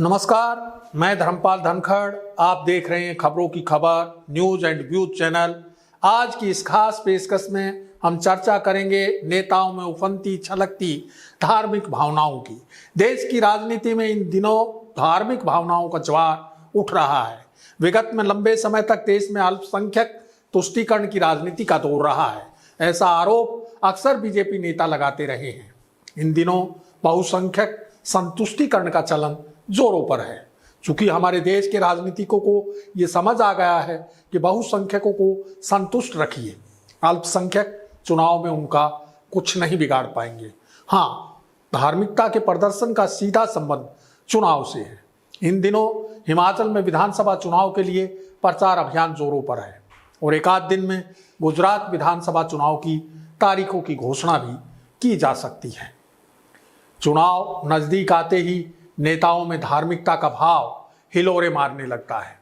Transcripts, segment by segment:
नमस्कार, मैं धर्मपाल धनखड़। आप देख रहे हैं खबरों की खबर न्यूज एंड व्यूज चैनल। आज की इस खास पेशकश में हम चर्चा करेंगे नेताओं में उफनती छलकती धार्मिक भावनाओं की। देश की राजनीति में इन दिनों धार्मिक भावनाओं का ज्वार उठ रहा है। विगत में लंबे समय तक देश में अल्पसंख्यक तुष्टीकरण की राजनीति का दौर रहा है। ऐसा आरोप अक्सर बीजेपी नेता लगाते रहे हैं। इन दिनों बहुसंख्यक संतुष्टीकरण का चलन जोरों पर है। चूंकि हमारे देश के राजनीतिकों को यह समझ आ गया है कि बहुसंख्यकों को संतुष्ट रखिए, अल्पसंख्यक चुनाव में उनका कुछ नहीं बिगाड़ पाएंगे। हाँ, धार्मिकता के प्रदर्शन का सीधा संबंध चुनाव से है। इन दिनों हिमाचल में विधानसभा चुनाव के लिए प्रचार अभियान जोरों पर है और एक आध दिन में गुजरात विधानसभा चुनाव की तारीखों की घोषणा भी की जा सकती है। चुनाव नजदीक आते ही नेताओं में धार्मिकता का भाव हिलोरे मारने लगता है।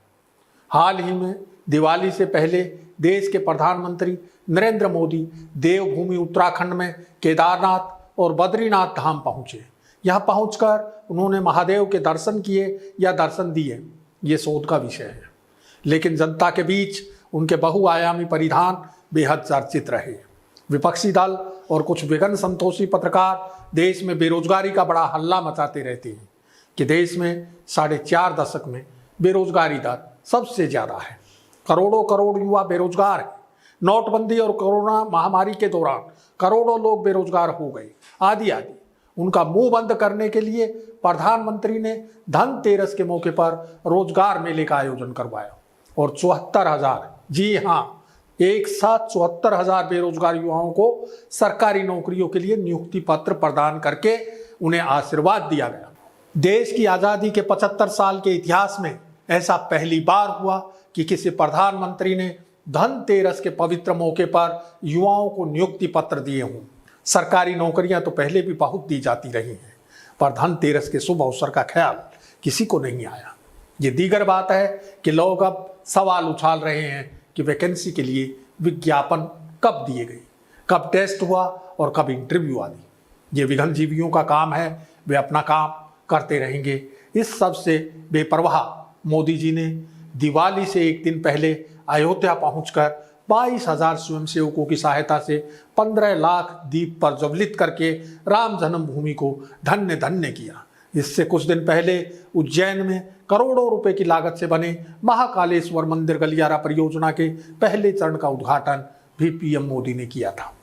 हाल ही में दिवाली से पहले देश के प्रधानमंत्री नरेंद्र मोदी देवभूमि उत्तराखंड में केदारनाथ और बद्रीनाथ धाम पहुंचे। यहां पहुंचकर उन्होंने महादेव के दर्शन किए या दर्शन दिए, ये शोध का विषय है। लेकिन जनता के बीच उनके बहुआयामी परिधान बेहद चर्चित रहे। विपक्षी दल और कुछ विघ्न संतोषी पत्रकार देश में बेरोजगारी का बड़ा हल्ला मचाते रहते हैं कि देश में 4.5 दशक में बेरोजगारी दर सबसे ज्यादा है। करोड़ों करोड़ युवा बेरोजगार हैं। नोटबंदी और कोरोना महामारी के दौरान करोड़ों लोग बेरोजगार हो गए। आदि उनका मुंह बंद करने के लिए प्रधानमंत्री ने धनतेरस के मौके पर रोजगार मेले का आयोजन करवाया और 74,000, जी हाँ, एक साथ 74,000 बेरोजगार युवाओं को सरकारी नौकरियों के लिए नियुक्ति पत्र प्रदान करके उन्हें आशीर्वाद दिया गया। देश की आजादी के 75 साल के इतिहास में ऐसा पहली बार हुआ कि किसी प्रधानमंत्री ने धनतेरस के पवित्र मौके पर युवाओं को नियुक्ति पत्र दिए हों। सरकारी नौकरियां तो पहले भी बहुत दी जाती रही हैं, पर धनतेरस के शुभ अवसर का ख्याल किसी को नहीं आया। ये दीगर बात है कि लोग अब सवाल उछाल रहे हैं कि वैकेंसी के लिए विज्ञापन कब दिए गए, कब टेस्ट हुआ और कब इंटरव्यू आदि। ये विघ्नजीवियों का काम है, वे अपना काम करते रहेंगे। इस सब से बेपरवाह मोदी जी ने दिवाली से एक दिन पहले अयोध्या पहुंचकर 22,000 स्वयंसेवकों की सहायता से 15 लाख दीप प्रज्वलित करके राम जन्मभूमि को धन्य धन्य किया। इससे कुछ दिन पहले उज्जैन में करोड़ों रुपए की लागत से बने महाकालेश्वर मंदिर गलियारा परियोजना के पहले चरण का उद्घाटन भी पीएम मोदी ने किया था।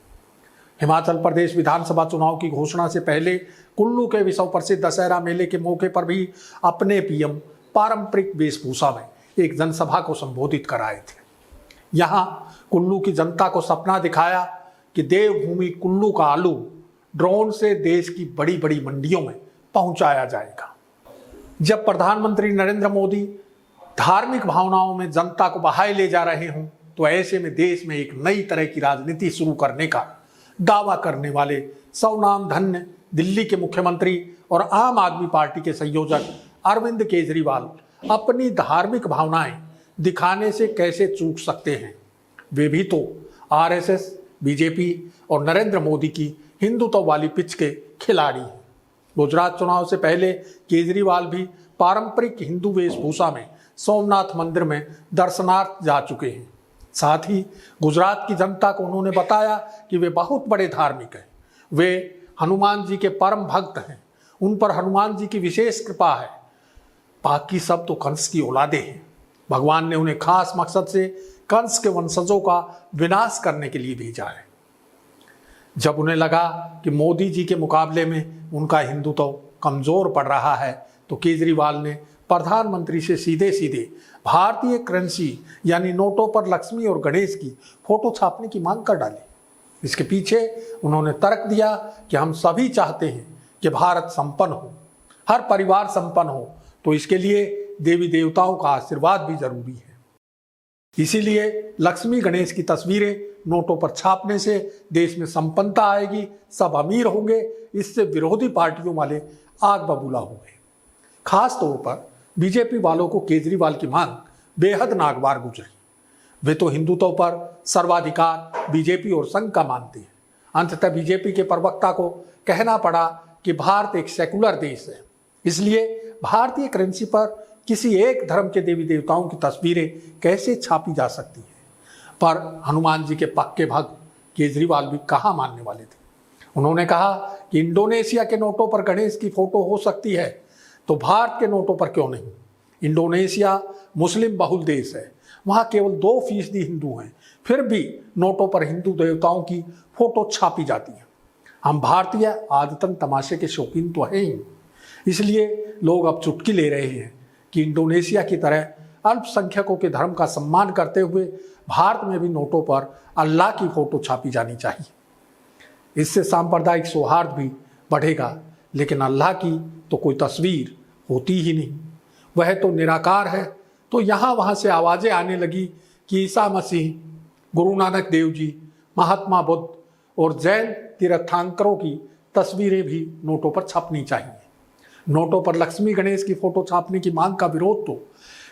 हिमाचल प्रदेश विधानसभा चुनाव की घोषणा से पहले कुल्लू के विश्व प्रसिद्ध दशहरा मेले के मौके पर भी अपने पीएम पारंपरिक वेशभूषा में एक जनसभा को संबोधित कराए थे। यहाँ कुल्लू की जनता को सपना दिखाया कि देवभूमि कुल्लू का आलू ड्रोन से देश की बड़ी बड़ी मंडियों में पहुंचाया जाएगा। जब प्रधानमंत्री नरेंद्र मोदी धार्मिक भावनाओं में जनता को बहाए ले जा रहे हों, तो ऐसे में देश में एक नई तरह की राजनीति शुरू करने का दावा करने वाले सौनाम धन्य दिल्ली के मुख्यमंत्री और आम आदमी पार्टी के संयोजक अरविंद केजरीवाल अपनी धार्मिक भावनाएं दिखाने से कैसे चूक सकते हैं। वे भी तो आरएसएस, बीजेपी और नरेंद्र मोदी की हिंदुत्व वाली पिच के खिलाड़ी हैं। गुजरात चुनाव से पहले केजरीवाल भी पारंपरिक हिंदू वेशभूषा में सोमनाथ मंदिर में दर्शनार्थ जा चुके हैं। साथ ही गुजरात की जनता को उन्होंने बताया कि वे बहुत बड़े धार्मिक हैं। वे हनुमान जी के परम भक्त हैं, उन पर हनुमान जी की विशेष कृपा है। बाकी सब तो कंस की औलादे हैं। भगवान ने उन्हें खास मकसद से कंस के वंशजों का विनाश करने के लिए भेजा है। जब उन्हें लगा कि मोदी जी के मुकाबले में उनका हिंदुत्व कमजोर पड़ रहा है, तो केजरीवाल ने प्रधानमंत्री से सीधे सीधे भारतीय करेंसी यानी नोटों पर लक्ष्मी और गणेश की फोटो छापने की मांग कर डाली। इसके पीछे उन्होंने तर्क दिया कि हम सभी चाहते हैं कि भारत संपन्न हो, हर परिवार संपन्न हो, तो इसके लिए देवी देवताओं का आशीर्वाद भी जरूरी है। इसीलिए लक्ष्मी गणेश की तस्वीरें नोटों पर छापने से देश में संपन्नता आएगी, सब अमीर होंगे। इससे विरोधी पार्टियों वाले आग बबूला हो गए। खास तौर पर बीजेपी वालों को केजरीवाल की मांग बेहद नागवार गुजरी। वे तो हिंदुत्व पर सर्वाधिकार बीजेपी और संघ का मानते हैं। अंततः बीजेपी के प्रवक्ता को कहना पड़ा कि भारत एक सेकुलर देश है, इसलिए भारतीय करेंसी पर किसी एक धर्म के देवी देवताओं की तस्वीरें कैसे छापी जा सकती हैं? पर हनुमान जी के पक्के भक्त केजरीवाल भी कहाँ मानने वाले थे। उन्होंने कहा कि इंडोनेशिया के नोटों पर गणेश की फोटो हो सकती है, तो भारत के नोटों पर क्यों नहीं? इंडोनेशिया मुस्लिम बहुल देश है, वहाँ केवल 2% हिंदू हैं, फिर भी नोटों पर हिंदू देवताओं की फोटो छापी जाती है। हम भारतीय आदतन तमाशे के शौकीन तो हैं ही, इसलिए लोग अब चुटकी ले रहे हैं कि इंडोनेशिया की तरह अल्पसंख्यकों के धर्म का सम्मान करते हुए भारत में भी नोटों पर अल्लाह की फोटो छापी जानी चाहिए। इससे सांप्रदायिक सौहार्द भी बढ़ेगा, लेकिन अल्लाह की तो कोई तस्वीर होती ही नहीं, वह तो निराकार है। तो यहाँ वहाँ से आवाज़ें आने लगी कि ईसा मसीह, गुरु नानक देव जी, महात्मा बुद्ध और जैन तीर्थंकरों की तस्वीरें भी नोटों पर छपनी चाहिए। नोटों पर लक्ष्मी गणेश की फोटो छापने की मांग का विरोध तो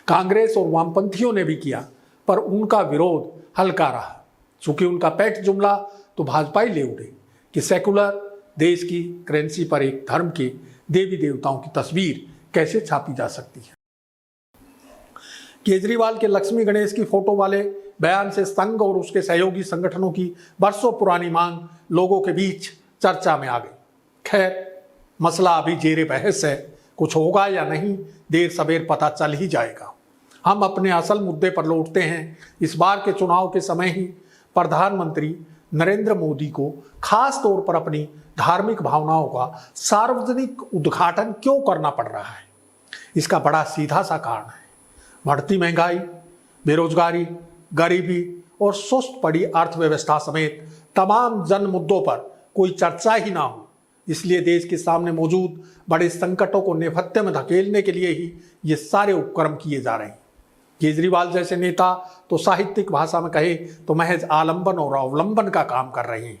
कांग्रेस और वामपंथियों ने भी किया, पर उनका विरोध हल्का रहा, चूंकि उनका पेट जुमला तो भाजपा ही ले उठे कि सेकुलर देश की करेंसी पर एक धर्म के देवी देवताओं की तस्वीर कैसे छापी जा सकती है। केजरीवाल के लक्ष्मी गणेश की फोटो वाले बयान से संघ और उसके सहयोगी संगठनों की बरसों पुरानी मांग लोगों के बीच चर्चा में आ गई। खैर, मसला अभी जेरे बहस है, कुछ होगा या नहीं देर सवेर पता चल ही जाएगा। हम अपने असल मुद्दे पर लौटते हैं। इस बार के चुनाव के समय ही प्रधानमंत्री नरेंद्र मोदी को खास तौर पर अपनी धार्मिक भावनाओं का सार्वजनिक उद्घाटन क्यों करना पड़ रहा है? इसका बड़ा सीधा सा कारण है, बढ़ती महंगाई, बेरोजगारी, गरीबी और सुस्त पड़ी अर्थव्यवस्था समेत तमाम जन मुद्दों पर कोई चर्चा ही ना हो। इसलिए देश के सामने मौजूद बड़े संकटों को नेपथ्य में धकेलने के लिए ही ये सारे उपक्रम किए जा रहे हैं। केजरीवाल जैसे नेता तो साहित्यिक भाषा में कहे तो महज आलंबन और अवलंबन का काम कर रहे हैं।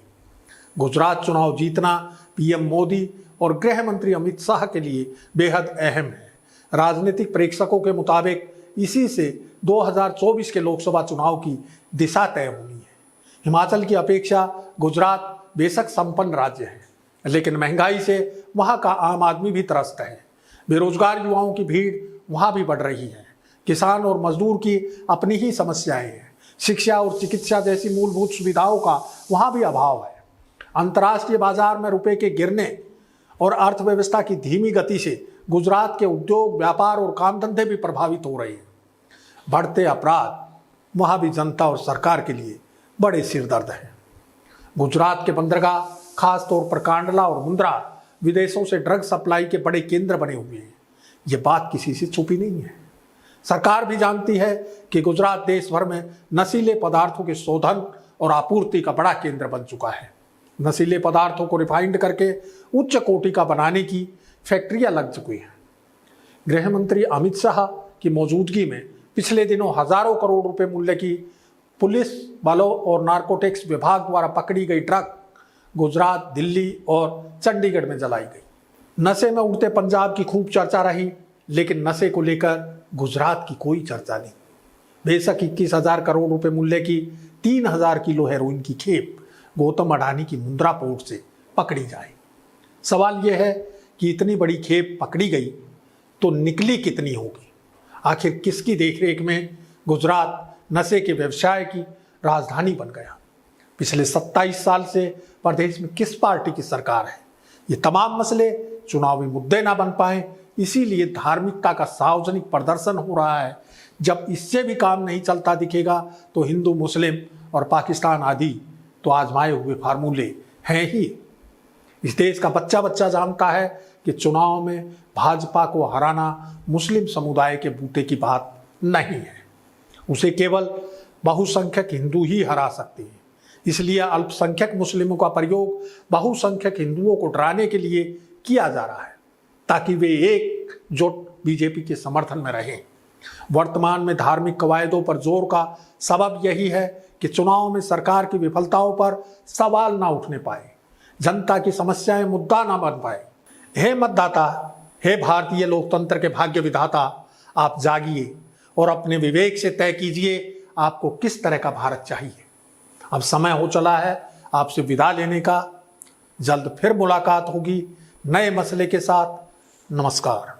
गुजरात चुनाव जीतना पीएम मोदी और गृह मंत्री अमित शाह के लिए बेहद अहम है। राजनीतिक प्रेक्षकों के मुताबिक इसी से 2024 के लोकसभा चुनाव की दिशा तय होनी है। हिमाचल की अपेक्षा गुजरात बेशक संपन्न राज्य है, लेकिन महंगाई से वहाँ का आम आदमी भी त्रस्त है। बेरोजगार युवाओं की भीड़ वहाँ भी बढ़ रही है। किसान और मजदूर की अपनी ही समस्याएं हैं। शिक्षा और चिकित्सा जैसी मूलभूत सुविधाओं का वहाँ भी अभाव है। अंतर्राष्ट्रीय बाजार में रुपए के गिरने और अर्थव्यवस्था की धीमी गति से गुजरात के उद्योग, व्यापार और काम धंधे भी प्रभावित हो रहे हैं। बढ़ते अपराध वहाँ भी जनता और सरकार के लिए बड़े सिरदर्द हैं। गुजरात के बंदरगाह, खास तौर पर कांडला और मुंद्रा, विदेशों से ड्रग सप्लाई के बड़े केंद्र बने हुए हैं। ये बात किसी से छुपी नहीं है। सरकार भी जानती है कि गुजरात देश भर में नशीले पदार्थों के शोधन और आपूर्ति का बड़ा केंद्र बन चुका है। नशीले पदार्थों को रिफाइंड करके उच्च कोटि का बनाने की फैक्ट्रियां लग चुकी हैं। गृह मंत्री अमित शाह की मौजूदगी में पिछले दिनों हजारों करोड़ रुपए मूल्य की पुलिस बलों और नारकोटिक्स विभाग द्वारा पकड़ी गई ट्रक गुजरात, दिल्ली और चंडीगढ़ में जलाई गई। नशे में उड़ते पंजाब की खूब चर्चा रही, लेकिन नशे को लेकर गुजरात की कोई चर्चा नहीं। बेशक 21,000 करोड़ रुपए मूल्य की 3,000 किलो हेरोइन की खेप गौतम अडानी की मुंद्रा पोर्ट से पकड़ी जाए। सवाल यह है कि इतनी बड़ी खेप पकड़ी गई तो निकली कितनी होगी? आखिर किसकी देखरेख में गुजरात नशे के व्यवसाय की राजधानी बन गया? पिछले 27 साल से प्रदेश में किस पार्टी की सरकार है? ये तमाम मसले चुनावी मुद्दे ना बन पाए, इसीलिए धार्मिकता का सार्वजनिक प्रदर्शन हो रहा है। जब इससे भी काम नहीं चलता दिखेगा तो हिंदू, मुस्लिम और पाकिस्तान आदि तो आजमाए हुए फार्मूले हैं ही। इस देश का बच्चा बच्चा जानता है कि चुनाव में भाजपा को हराना मुस्लिम समुदाय के बूते की बात नहीं है। उसे केवल बहुसंख्यक हिंदू ही हरा सकते हैं। इसलिए अल्पसंख्यक मुस्लिमों का प्रयोग बहुसंख्यक हिंदुओं को डराने के लिए किया जा रहा है, ताकि वे एकजुट बीजेपी के समर्थन में रहें। वर्तमान में धार्मिक कवायदों पर जोर का सबब यही है कि चुनाव में सरकार की विफलताओं पर सवाल ना उठने पाए, जनता की समस्याएं मुद्दा ना बन पाए। हे मतदाता, हे भारतीय लोकतंत्र के भाग्य विधाता, आप जागिए और अपने विवेक से तय कीजिए आपको किस तरह का भारत चाहिए। अब समय हो चला है आपसे विदा लेने का। जल्द फिर मुलाकात होगी नए मसले के साथ। नमस्कार।